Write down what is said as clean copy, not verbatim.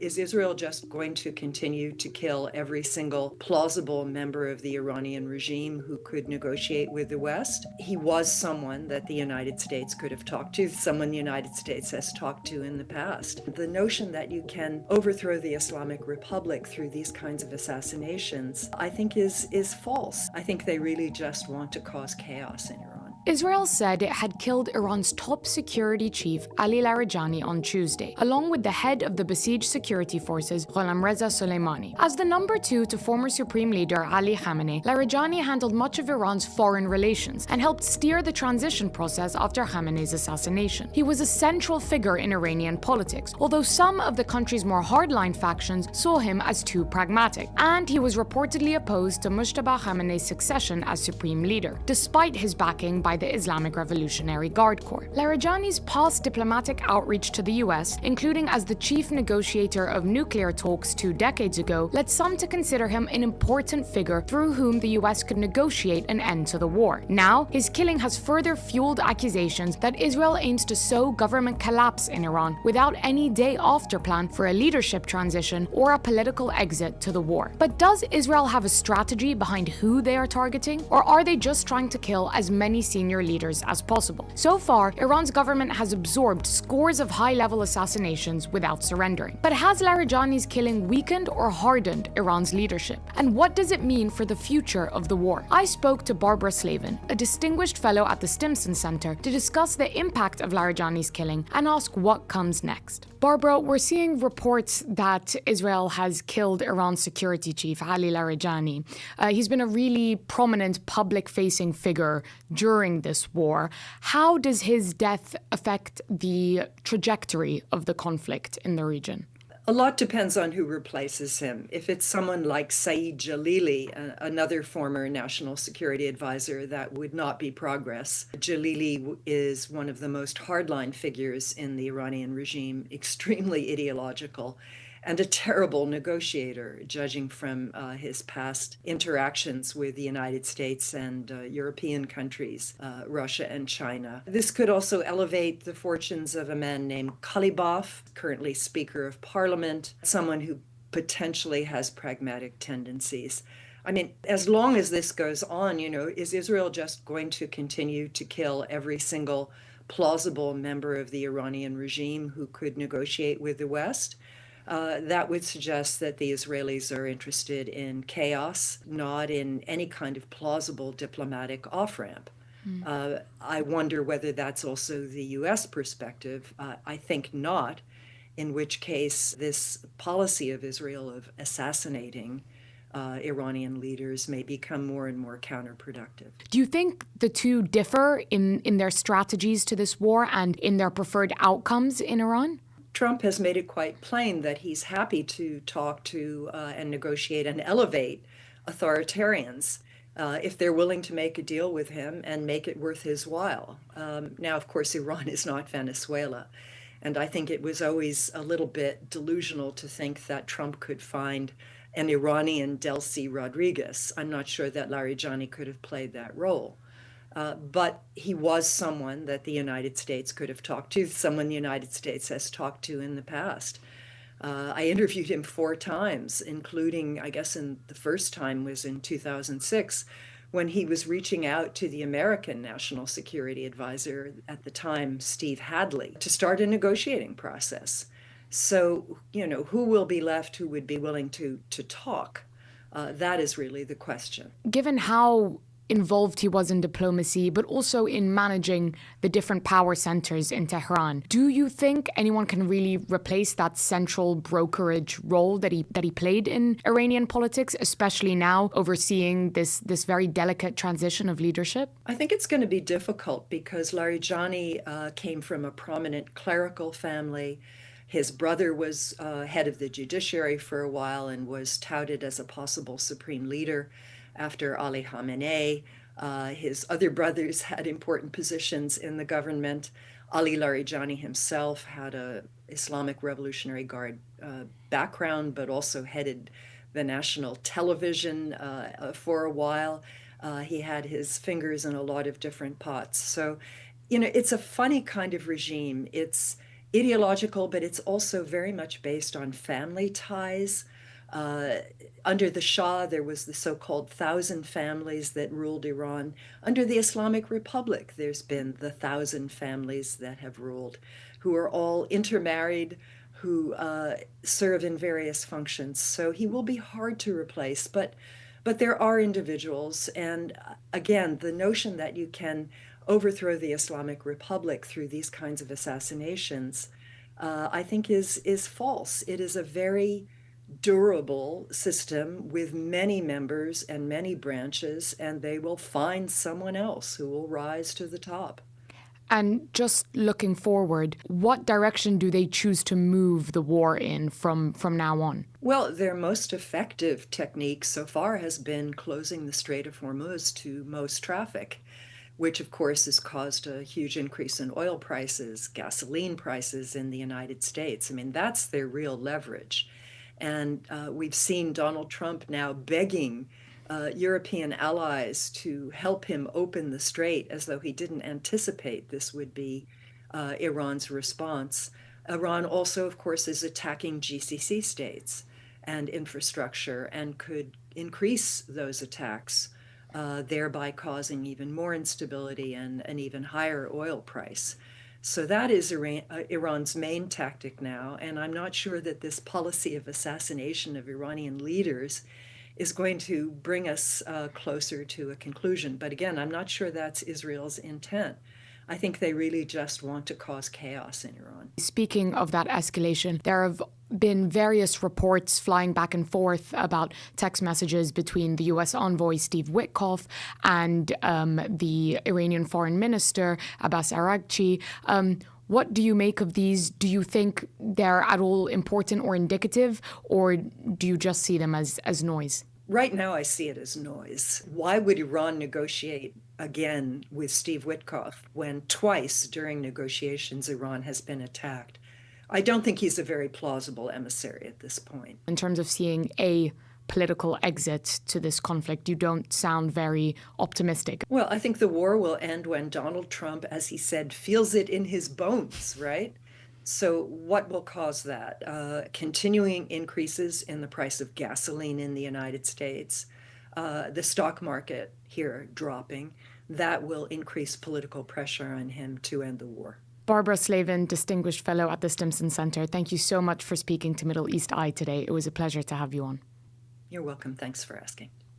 is Israel just going to continue to kill every single plausible member of the Iranian regime who could negotiate with the West? He was someone that the United States could have talked to, someone the United States has talked to in the past. The notion that you can overthrow the Islamic Republic through these kinds of assassinations, I think is false. I think they really just want to cause chaos in Iran. Israel said it had killed Iran's top security chief, Ali Larijani, on Tuesday, along with the head of the besieged security forces, Gholamreza Soleimani. As the number 2 to former Supreme Leader Ali Khamenei, Larijani handled much of Iran's foreign relations and helped steer the transition process after Khamenei's assassination. He was a central figure in Iranian politics, although some of the country's more hardline factions saw him as too pragmatic, and he was reportedly opposed to Mujtaba Khamenei's succession as supreme leader, despite his backing by the Islamic Revolutionary Guard Corps. Larijani's past diplomatic outreach to the US, including as the chief negotiator of nuclear talks 2 decades ago, led some to consider him an important figure through whom the US could negotiate an end to the war. Now, his killing has further fueled accusations that Israel aims to sow government collapse in Iran without any day-after plan for a leadership transition or a political exit to the war. But does Israel have a strategy behind who they are targeting, or are they just trying to kill as many senior leaders as possible? So far, Iran's government has absorbed scores of high-level assassinations without surrendering. But has Larijani's killing weakened or hardened Iran's leadership? And what does it mean for the future of the war? I spoke to Barbara Slavin, a distinguished fellow at the Stimson Center, to discuss the impact of Larijani's killing and ask what comes next. Barbara, we're seeing reports that Israel has killed Iran's security chief, Ali Larijani. He's been a really prominent public-facing figure during this war. How does his death affect the trajectory of the conflict in the region? A lot depends on who replaces him. If it's someone like Saeed Jalili, another former national security advisor, that would not be progress. Jalili is one of the most hardline figures in the Iranian regime, extremely ideological, and a terrible negotiator, judging from his past interactions with the United States and European countries, Russia and China. This could also elevate the fortunes of a man named Kalibaf, currently Speaker of Parliament, someone who potentially has pragmatic tendencies. I mean, as long as this goes on, is Israel just going to continue to kill every single plausible member of the Iranian regime who could negotiate with the West? That would suggest that the Israelis are interested in chaos, not in any kind of plausible diplomatic off-ramp. I wonder whether that's also the U.S. perspective. I think not, in which case this policy of Israel of assassinating Iranian leaders may become more and more counterproductive. Do you think the two differ in their strategies to this war and in their preferred outcomes in Iran? Trump has made it quite plain that he's happy to talk to and negotiate and elevate authoritarians if they're willing to make a deal with him and make it worth his while. Now, of course, Iran is not Venezuela. And I think it was always a little bit delusional to think that Trump could find an Iranian Delcy Rodriguez. I'm not sure that Larijani could have played that role. But he was someone that the United States could have talked to, someone the United States has talked to in the past. I interviewed him 4 times, including, I guess, the first time was in 2006, when he was reaching out to the American National Security Advisor at the time, Steve Hadley, to start a negotiating process. So, who will be left who would be willing to talk? That is really the question. Given how involved he was in diplomacy, but also in managing the different power centers in Tehran, do you think anyone can really replace that central brokerage role that he played in Iranian politics, especially now overseeing this very delicate transition of leadership? I think it's going to be difficult because Larijani came from a prominent clerical family. His brother was head of the judiciary for a while and was touted as a possible supreme leader after Ali Khamenei. His other brothers had important positions in the government. Ali Larijani himself had a Islamic Revolutionary Guard background, but also headed the national television for a while. He had his fingers in a lot of different pots. So, it's a funny kind of regime. It's ideological, but it's also very much based on family ties. Uh, Under the Shah, there was the so-called 1,000 families that ruled Iran. Under the Islamic Republic, there's been the 1,000 families that have ruled, who are all intermarried, who serve in various functions. So he will be hard to replace, but there are individuals. And again, the notion that you can overthrow the Islamic Republic through these kinds of assassinations, I think is false. It is a very durable system with many members and many branches, and they will find someone else who will rise to the top. And just looking forward, what direction do they choose to move the war in from now on? Well, their most effective technique so far has been closing the Strait of Hormuz to most traffic, which of course has caused a huge increase in oil prices, gasoline prices in the United States. I mean, that's their real leverage. And we've seen Donald Trump now begging European allies to help him open the strait, as though he didn't anticipate this would be Iran's response. Iran also, of course, is attacking GCC states and infrastructure and could increase those attacks, thereby causing even more instability and an even higher oil price. So that is Iran's main tactic now, and I'm not sure that this policy of assassination of Iranian leaders is going to bring us closer to a conclusion. But again, I'm not sure that's Israel's intent. I think they really just want to cause chaos in Iran. Speaking of that escalation, there have been various reports flying back and forth about text messages between the U.S. envoy Steve Witkoff and the Iranian foreign minister Abbas Araghchi. What do you make of these? Do you think they're at all important or indicative, or do you just see them as noise? Right now, I see it as noise. Why would Iran negotiate again with Steve Witkoff when twice during negotiations Iran has been attacked? I don't think he's a very plausible emissary at this point. In terms of seeing a political exit to this conflict, you don't sound very optimistic. Well, I think the war will end when Donald Trump, as he said, feels it in his bones, right? So what will cause that? Continuing increases in the price of gasoline in the United States, the stock market here dropping, that will increase political pressure on him to end the war. Barbara Slavin, Distinguished Fellow at the Stimson Center, thank you so much for speaking to Middle East Eye today. It was a pleasure to have you on. You're welcome. Thanks for asking.